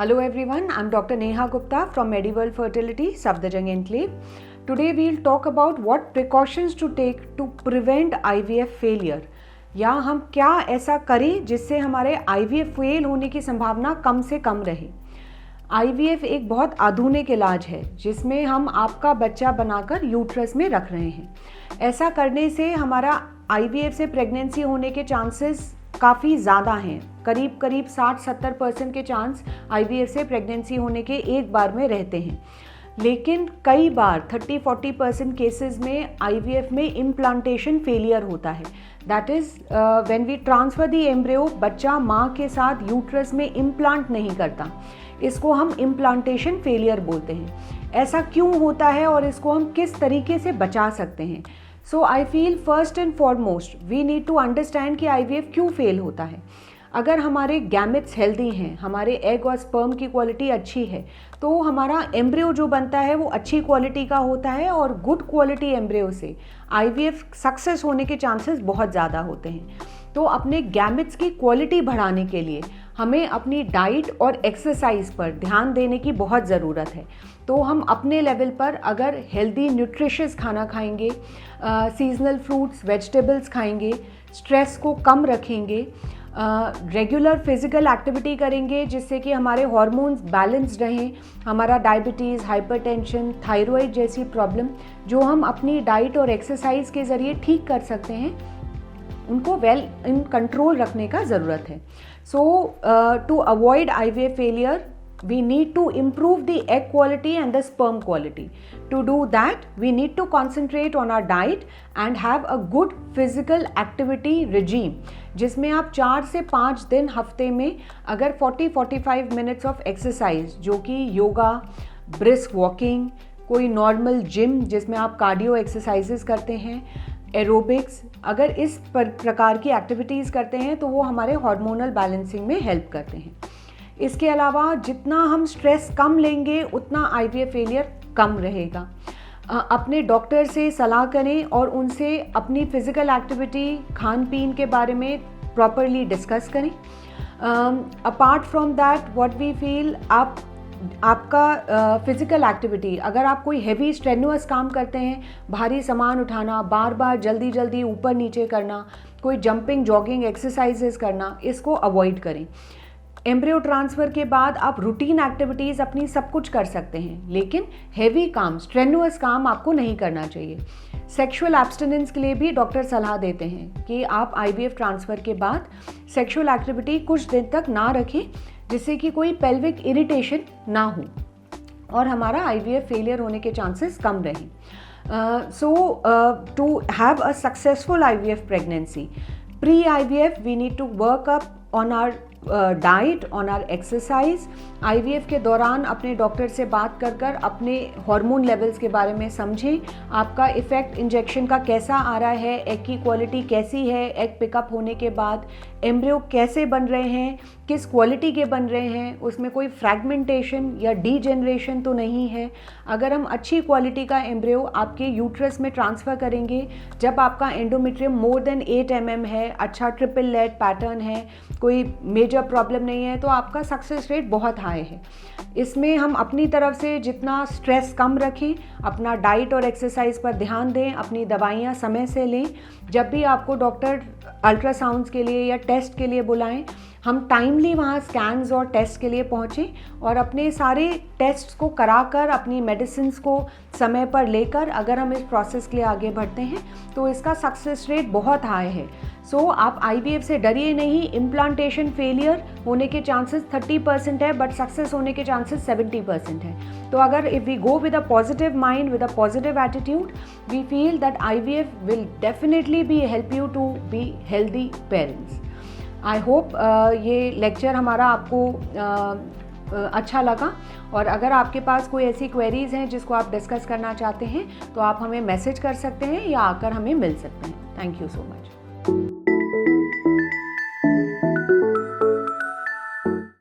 Hello everyone, I'm Dr. Neha Gupta from Mediworld Fertility, Safdarjung Enclave. Today we'll talk about what precautions to take to prevent IVF failure. या हम क्या ऐसा करें जिससे हमारे IVF fail होने की संभावना कम से कम रहे। IVF एक बहुत आधुनिक इलाज है जिसमें हम आपका बच्चा बनाकर यूट्रस में रख रहे हैं। ऐसा करने से हमारा IVF से प्रेगनेंसी होने के चांसेस काफ़ी ज़्यादा हैं। करीब 60-70% के चांस IVF से प्रेगनेंसी होने के एक बार में रहते हैं, लेकिन कई बार 30-40% केसेस में IVF में इम्प्लांटेशन फेलियर होता है। That is when we transfer the embryo, बच्चा माँ के साथ यूट्रस में इम्प्लांट नहीं करता। इसको हम इम्प्लांटेशन फेलियर बोलते हैं। ऐसा क्यों होता है और इसको हम किस तरीके से बचा सकते हैं? So I feel first and foremost we need to understand कि IVF क्यों फेल होता है। अगर हमारे गैमेट्स हेल्दी हैं, हमारे एग और स्पर्म की क्वालिटी अच्छी है, तो हमारा एम्ब्रियो जो बनता है वो अच्छी क्वालिटी का होता है और गुड क्वालिटी एम्ब्रियो से IVF सक्सेस होने के चांसेस बहुत ज़्यादा होते हैं। तो अपने गैमेट्स की क्वालिटी बढ़ाने के लिए हमें अपनी डाइट और एक्सरसाइज पर ध्यान देने की बहुत ज़रूरत है। तो हम अपने लेवल पर अगर हेल्दी न्यूट्रिशियस खाना खाएंगे, सीजनल फ्रूट्स वेजिटेबल्स खाएंगे, स्ट्रेस को कम रखेंगे, रेगुलर फिजिकल एक्टिविटी करेंगे जिससे कि हमारे हार्मोन्स बैलेंस्ड रहें, हमारा डायबिटीज़, हाइपरटेंशन, थायराइड जैसी प्रॉब्लम जो हम अपनी डाइट और एक्सरसाइज के ज़रिए ठीक कर सकते हैं, उनको वेल इन कंट्रोल रखने का ज़रूरत है। So to avoid IVF failure we need to improve the egg quality and the sperm quality. To do that, we need to concentrate on our diet and have a good physical activity regime, जिसमें आप 4 से 5 दिन हफ्ते में अगर 40-45 minutes of exercise, जो कि yoga, brisk walking, कोई नॉर्मल जिम जिसमें आप कार्डियो एक्सरसाइजेस करते हैं, एरोबिक्स, अगर इस प्रकार की एक्टिविटीज़ करते हैं तो वो हमारे हार्मोनल बैलेंसिंग में हेल्प करते हैं। इसके अलावा जितना हम स्ट्रेस कम लेंगे उतना IVF फेलियर कम रहेगा। अपने डॉक्टर से सलाह करें और उनसे अपनी फ़िज़िकल एक्टिविटी, खान पीन के बारे में प्रॉपरली डिस्कस करें। Apart from that what we feel, आपका फ़िज़िकल एक्टिविटी, अगर आप कोई हैवी स्ट्रेनुअस काम करते हैं, भारी सामान उठाना, बार बार जल्दी ऊपर नीचे करना, कोई जंपिंग जॉगिंग एक्सरसाइजेस करना, इसको अवॉइड करें। एम्ब्रियो ट्रांसफ़र के बाद आप रूटीन एक्टिविटीज़ अपनी सब कुछ कर सकते हैं, लेकिन हैवी काम, स्ट्रेनुअस काम आपको नहीं करना चाहिए। सेक्सुअल एब्स्टिनेंस के लिए भी डॉक्टर सलाह देते हैं कि आप IVF ट्रांसफ़र के बाद सेक्सुअल एक्टिविटी कुछ दिन तक ना रखें, जिससे कि कोई पेल्विक इरिटेशन ना हो और हमारा IVF फेलियर होने के चांसेस कम रहें। So to have a successful IVF pregnancy, pre-IVF we need to work up on our diet, on our exercise. IVF के दौरान अपने डॉक्टर से बात कर अपने हार्मोन लेवल्स के बारे में समझें, आपका इफ़ेक्ट इंजेक्शन का कैसा आ रहा है, एग की क्वालिटी कैसी है, एग पिकअप होने के बाद एम्ब्रियो कैसे बन रहे हैं, किस क्वालिटी के बन रहे हैं, उसमें कोई फ्रैगमेंटेशन या डीजेनरेशन तो नहीं है। अगर हम अच्छी क्वालिटी का एम्ब्रियो आपके यूट्रस में ट्रांसफ़र करेंगे, जब आपका एंडोमेट्रियम मोर देन 8 mm है, अच्छा ट्रिपल लेड पैटर्न है, कोई मेजर प्रॉब्लम नहीं है, तो आपका सक्सेस रेट बहुत हाई है। इसमें हम अपनी तरफ से जितना स्ट्रेस कम रखें, अपना डाइट और एक्सरसाइज पर ध्यान दें, अपनी दवाइयाँ समय से लें। जब भी आपको डॉक्टर अल्ट्रासाउंड्स के लिए या टेस्ट के लिए बुलाएं, हम टाइमली वहाँ स्कैन्स और टेस्ट के लिए पहुँचें और अपने सारे टेस्ट्स को कराकर, अपनी मेडिसिन्स को समय पर लेकर अगर हम इस प्रोसेस के लिए आगे बढ़ते हैं तो इसका सक्सेस रेट बहुत हाई है। सो आप IVF से डरिए नहीं। इम्प्लांटेशन फेलियर होने के चांसेस 30% है, बट सक्सेस होने के चांसेस 70% है। तो अगर if we go with a positive mind, with a positive attitude, we feel that IVF will definitely be help you to be healthy parents. I hope ये lecture हमारा आपको अच्छा लगा, और अगर आपके पास कोई ऐसी क्वेरीज़ हैं जिसको आप डिस्कस करना चाहते हैं तो आप हमें मैसेज कर सकते हैं या आकर हमें मिल सकते हैं। Thank you so much.